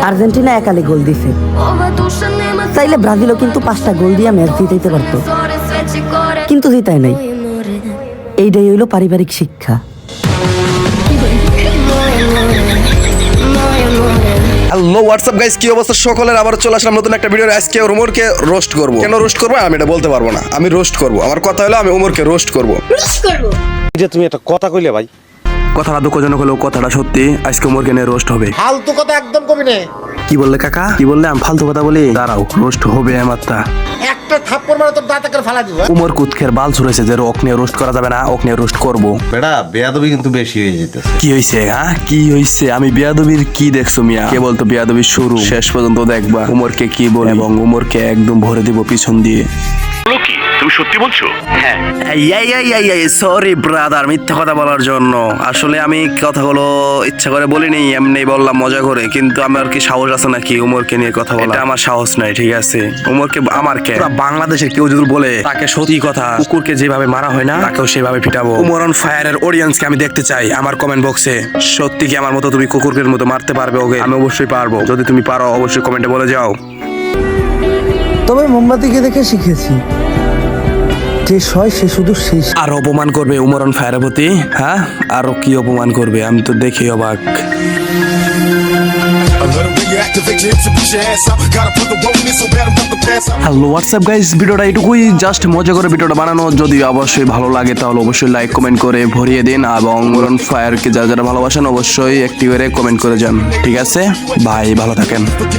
Argentina একালে গোল দিছে, চাইলে ব্রাজিলও কিন্তু 5টা গোল দিয়ে ম্যাচ জিতাইতে পারতো, কিন্তু জিতায় নাই। এইটাই হইল পারিবারিক শিক্ষা। হ্যালো হোয়াটসঅ্যাপ গাইস, কি অবস্থা সকলের? আবার চলে আসলাম নতুন একটা ভিডিও। আজকে ওমরকে রোস্ট করব। কেন রোস্ট করব আমি এটা বলতে পারবো না, আমি রোস্ট করব। আমার কথা হলো আমি ওমরকে রোস্ট করব। এটা তুমি একটা কথা কইলে ভাই, কথাটা দুঃখজনক হলেও কথাটা সত্যি। আজকে ওমরকে নিয়ে রোস্ট হবে। ফালতু কথা একদম কবি না। কি বললে কাকা? কি বললে? আমি ফালতু কথা বলি? দাঁড়াও, রোস্ট হবে আমারটা। একটা থাপ্পড় মারা তোর দাঁতে করে ফালা দিব। ওমর কুৎখের বাল ছুড়েছে যে ওক নিয়ে রোস্ট করা যাবে না, ওক নিয়ে রোস্ট করব। বেটা বেয়াদবি কিন্তু বেশি হয়ে যেতেছে। কি হইছে? হ্যাঁ কি হইছে? আমি বিয়াদবির কি দেখছো মিয়া? কেবল তো বিয়াদবির শুরু, শেষ পর্যন্ত দেখবা ওমরকে কি বল, এবং ওমরকে একদম ভরে দিব পিছন দিয়ে। তুমি সত্যি বলছো? হ্যাঁ। সরি ব্রাদার, মিথ্যা কথা বলার জন্য। আসলে আমি কথাগুলো ইচ্ছা করে বলিনি, এমনি বললাম মজা করে। কিন্তু আমার কি সাহস আছে নাকি ওমরকে নিয়ে কথা বলা? এটা আমার সাহস নাই, ঠিক আছে? ওমরকে আমার কে, বাংলাদেশের কেউ যদি বলে তাকে সত্যি কথা, কুকুরকে যেভাবে মারা হয় না তাকেও সেভাবে পিটাবো। ওমর অন ফায়ারের অডিয়েন্সকে আমি দেখতে চাই আমার কমেন্ট বক্সে। সত্যি কি আমার মতো তুমি কুকুরের মতো মারতে পারবে ওকে? আমি অবশ্যই পারবো। যদি তুমি পারো অবশ্যই কমেন্টে বলে যাও। তবে মোমবাতিকে দেখে শিখেছি, যে সয় সে শুধু শেষ। আর অপমান করবে ওমর অন ফায়ারের প্রতি? হ্যাঁ, আরো কি অপমান করবে? আমি তো দেখি অবাক। হ্যালো হোয়াটসঅ্যাপ গাইস, ভিডিওটা এটুকুই, জাস্ট মজা করে ভিডিওটা বানানো। যদি অবশ্যই ভালো লাগে তাহলে অবশ্যই লাইক কমেন্ট করে ভরিয়ে দিন, এবং ওমর অন ফায়ারকে যারা যারা ভালোবাসেন অবশ্যই একটি করে কমেন্ট করে যান, ঠিক আছে? ভাই ভালো থাকেন।